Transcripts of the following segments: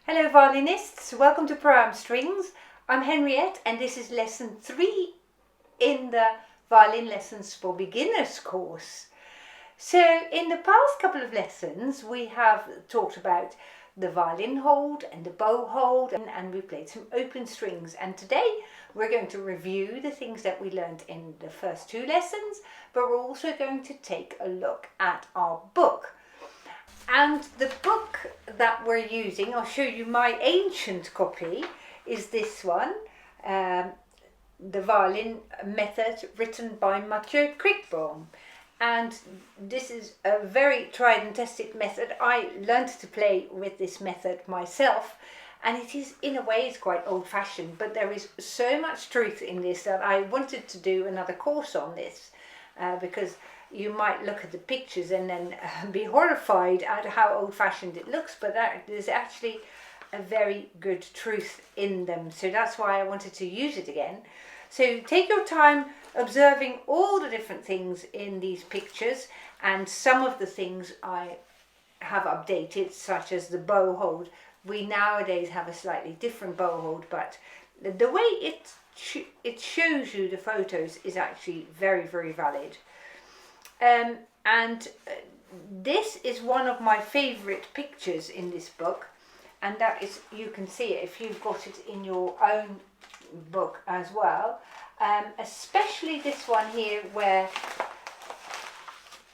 Hello violinists, welcome to Pro Am Strings. I'm Henriette and this is lesson 3 in the Violin Lessons for Beginners course. So in the past couple of lessons we have talked about the violin hold and the bow hold and we played some open strings, and today we're going to review the things that we learned in the first 2 lessons, but we're also going to take a look at our book. And the book that we're using, I'll show you my ancient copy, is this one, the Violin Method, written by Mathieu Crickboom. And this is a very tried and tested method. I learned to play with this method myself, and it is, in a way, it's quite old-fashioned, but there is so much truth in this that I wanted to do another course on this, because you might look at the pictures and then be horrified at how old-fashioned it looks, but there's actually a very good truth in them. So that's why I wanted to use it again. So take your time observing all the different things in these pictures, and some of the things I have updated, such as the bow hold. We nowadays have a slightly different bow hold, but the way it shows you the photos is actually very, very valid. This is one of my favorite pictures in this book, and that is, you can see it if you've got it in your own book as well, especially this one here where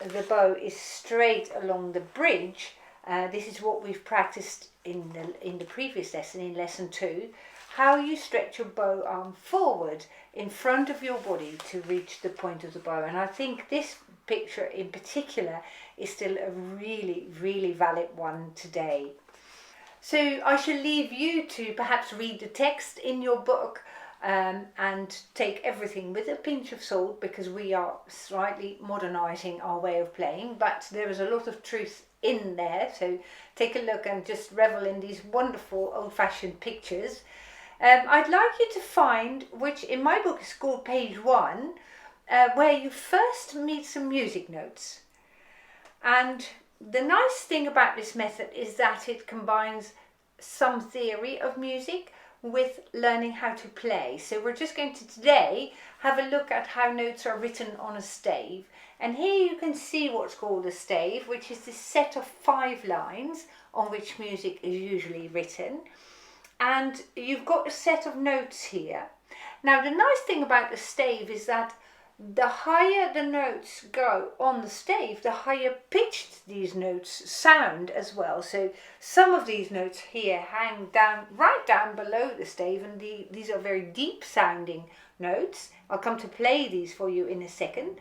the bow is straight along the bridge. This is what we've practiced in the previous lesson, in lesson 2, how you stretch your bow arm forward in front of your body to reach the point of the bow. And I think this picture in particular is still a really, really valid one today. So I shall leave you to perhaps read the text in your book and take everything with a pinch of salt, because we are slightly modernizing our way of playing, but there is a lot of truth in there. So take a look and just revel in these wonderful old-fashioned pictures. I'd like you to find, which in my book is called page 1, where you first meet some music notes. And the nice thing about this method is that it combines some theory of music with learning how to play. So we're just going to today have a look at how notes are written on a stave. And here you can see what's called a stave, which is this set of 5 lines on which music is usually written. And you've got a set of notes here. Now the nice thing about the stave is that the higher the notes go on the stave, the higher pitched these notes sound as well. So some of these notes here hang down, right down below the stave, and these are very deep sounding notes. I'll come to play these for you in a second.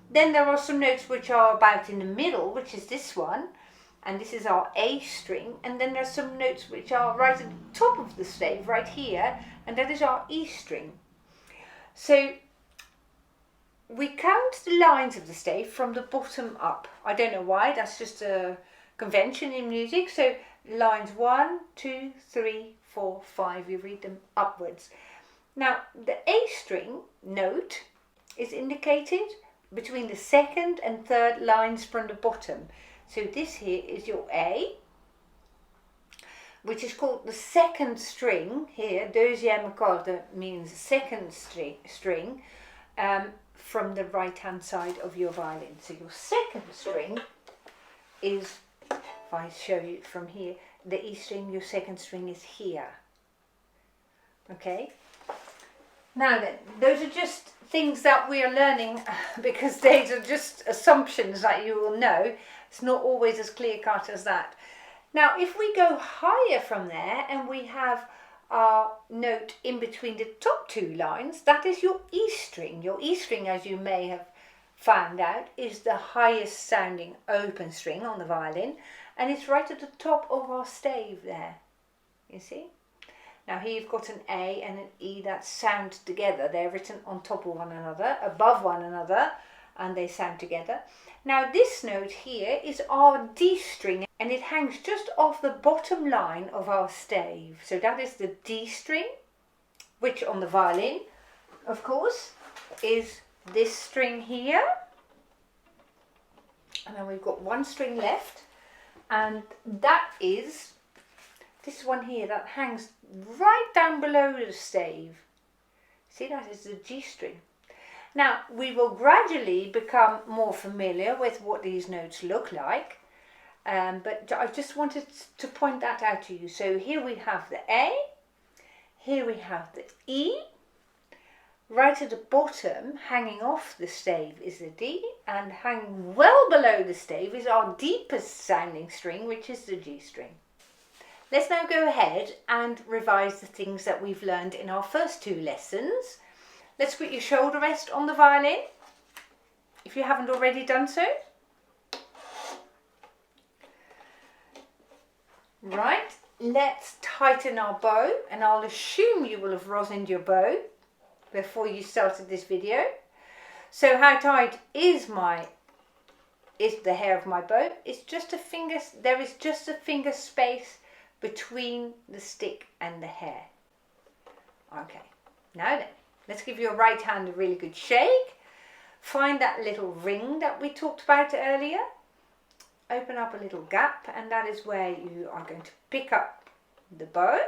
Then there are some notes which are about in the middle, which is this one. And this is our A string, and then there's some notes which are right at the top of the stave, right here, and that is our E string. So we count the lines of the stave from the bottom up. I don't know why, that's just a convention in music. So lines 1, 2, 3, 4, 5, you read them upwards. Now the A string note is indicated between the 2nd and 3rd lines from the bottom. So this here is your A, which is called the 2nd string here. Deuxième corde means 2nd string from the right hand side of your violin. So your 2nd string is, if I show you from here, the E string, your 2nd string is here. Okay? Now then, those are just things that we are learning because these are just assumptions that you will know. It's not always as clear cut as that. Now if we go higher from there and we have our note in between the top 2 lines, that is your E string. Your E string, as you may have found out, is the highest sounding open string on the violin, and it's right at the top of our stave there. You see? Now here you've got an A and an E that sound together. They're written on top of one another, above one another, and they sound together. Now this note here is our D string, and it hangs just off the bottom line of our stave. So that is the D string, which on the violin, of course, is this string here. And then we've got one string left, and that is this one here that hangs right down below the stave. See, that is the G string. Now we will gradually become more familiar with what these notes look like, but I just wanted to point that out to you. So here we have the A, here we have the E, right at the bottom hanging off the stave is the D, and hanging well below the stave is our deepest sounding string, which is the G string. Let's now go ahead and revise the things that we've learned in our first two lessons. Let's put your shoulder rest on the violin, if you haven't already done so. Right, let's tighten our bow, and I'll assume you will have rosined your bow before you started this video. So how tight is the hair of my bow? It's just a finger, there is just a finger space between the stick and the hair. Okay, now then, let's give your right hand a really good shake. Find that little ring that we talked about earlier. Open up a little gap, and that is where you are going to pick up the bow.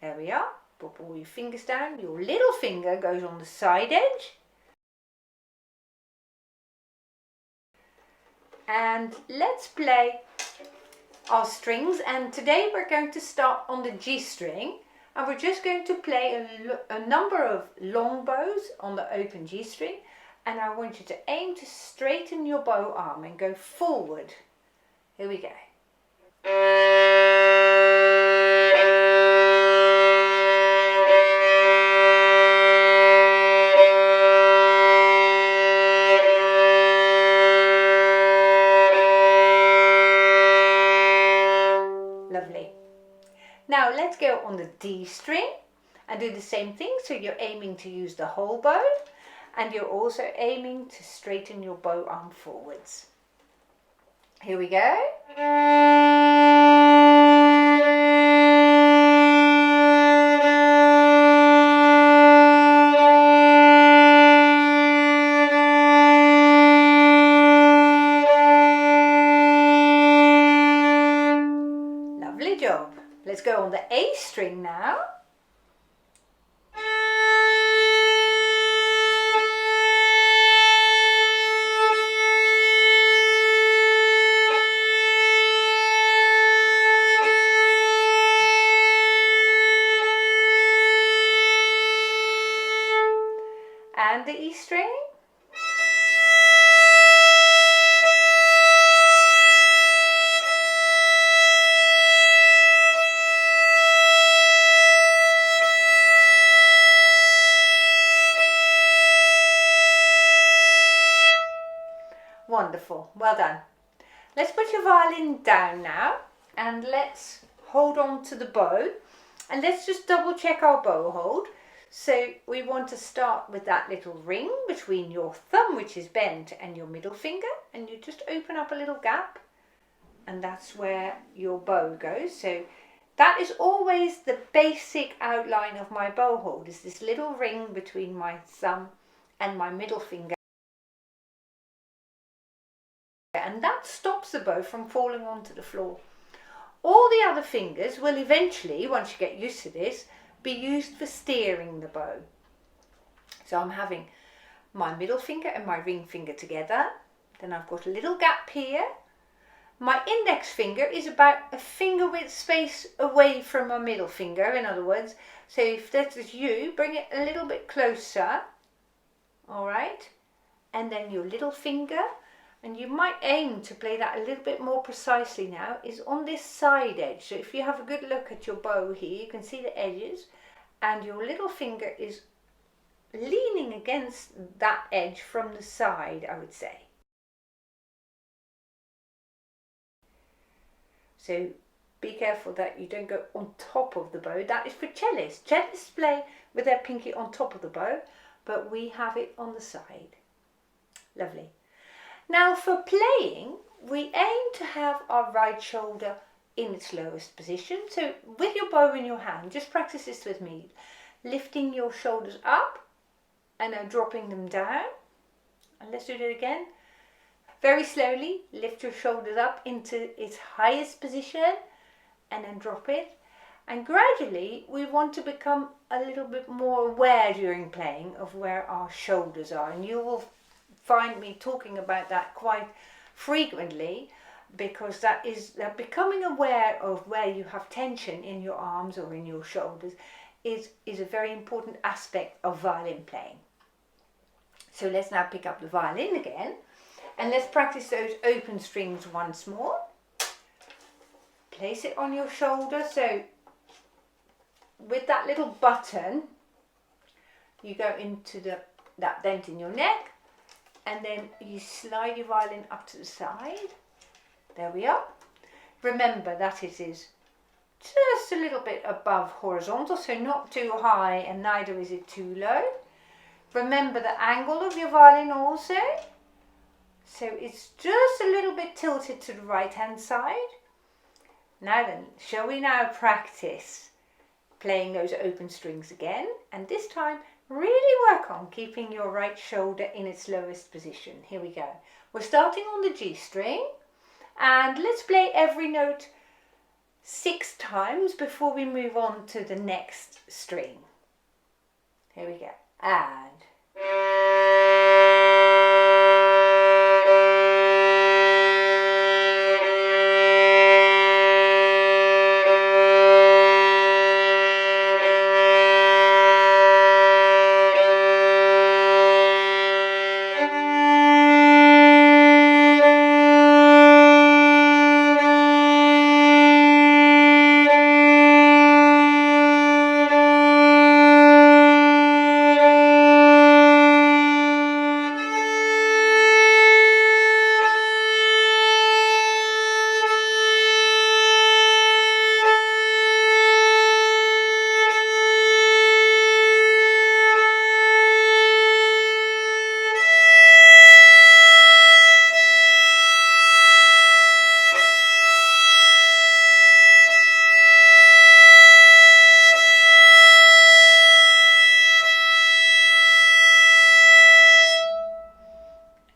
There we are. Put all your fingers down. Your little finger goes on the side edge. And let's play our strings. And today we're going to start on the G string. And we're just going to play a number of long bows on the open G string. And I want you to aim to straighten your bow arm and go forward. Here we go. Lovely. Now let's go on the D string and do the same thing. So you're aiming to use the whole bow, and you're also aiming to straighten your bow arm forwards. Here we go. Lovely job. Let's go on the A string now. And the E string. Wonderful, well done. Let's put your violin down now, and let's hold on to the bow, and let's just double check our bow hold. So we want to start with that little ring between your thumb, which is bent, and your middle finger, and you just open up a little gap, and that's where your bow goes. So that is always the basic outline of my bow hold, is this little ring between my thumb and my middle finger. And that stops the bow from falling onto the floor. All the other fingers will eventually, once you get used to this, be used for steering the bow. So I'm having my middle finger and my ring finger together. Then I've got a little gap here. My index finger is about a finger width space away from my middle finger, in other words. So if that is you, bring it a little bit closer. All right. And then your little finger, and you might aim to play that a little bit more precisely now, is on this side edge. So if you have a good look at your bow here, you can see the edges, and your little finger is leaning against that edge from the side, I would say. So be careful that you don't go on top of the bow. That is for cellists. Cellists play with their pinky on top of the bow, but we have it on the side. Lovely. Now for playing, we aim to have our right shoulder in its lowest position. So with your bow in your hand, just practice this with me. Lifting your shoulders up and now dropping them down. And let's do that again. Very slowly lift your shoulders up into its highest position and then drop it. And gradually we want to become a little bit more aware during playing of where our shoulders are. And you will find me talking about that quite frequently, because that becoming aware of where you have tension in your arms or in your shoulders is a very important aspect of violin playing. So let's now pick up the violin again and let's practice those open strings once more. Place it on your shoulder, so with that little button you go into that dent in your neck, and then you slide your violin up to the side. There we are. Remember that it is just a little bit above horizontal, so not too high and neither is it too low. Remember the angle of your violin also, so it's just a little bit tilted to the right hand side. Now then, shall we now practice playing those open strings again, and this time really work on keeping your right shoulder in its lowest position. Here we go. We're starting on the G string, and let's play every note 6 times before we move on to the next string. Here we go. And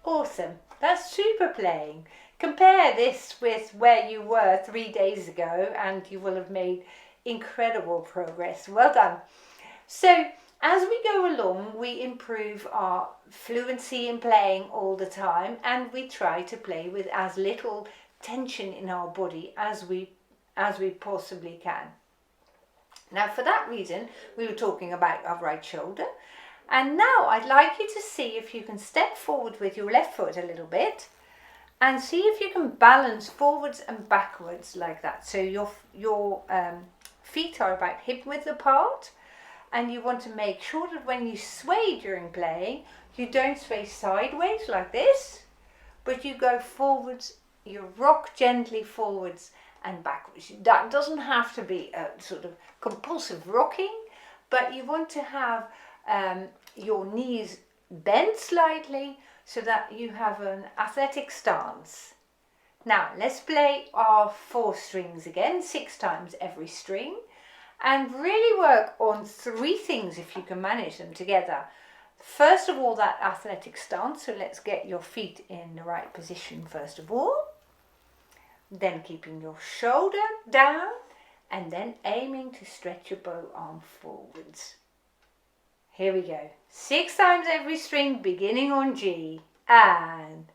awesome. That's super playing. Compare this with where you were 3 days ago and you will have made incredible progress. Well done. So as we go along, we improve our fluency in playing all the time, and we try to play with as little tension in our body as we possibly can. Now for that reason, we were talking about our right shoulder. And now I'd like you to see if you can step forward with your left foot a little bit and see if you can balance forwards and backwards like that. So your feet are about hip width apart, and you want to make sure that when you sway during playing, you don't sway sideways like this, but you go forwards, you rock gently forwards and backwards. That doesn't have to be a sort of compulsive rocking, but you want to have your knees bent slightly so that you have an athletic stance. Now let's play our 4 strings again, 6 times every string, and really work on 3 things if you can manage them together. First of all, that athletic stance, so let's get your feet in the right position first of all, then keeping your shoulder down, and then aiming to stretch your bow arm forwards. Here we go. 6 times every string, beginning on G, and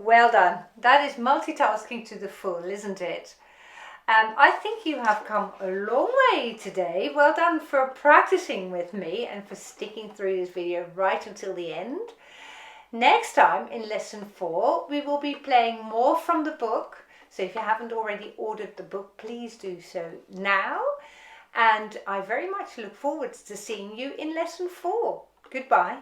Well done. That is multitasking to the full, isn't it? I think you have come a long way today. Well done for practicing with me and for sticking through this video right until the end. Next time in lesson 4, we will be playing more from the book. So if you haven't already ordered the book, please do so now. And I very much look forward to seeing you in lesson 4. Goodbye.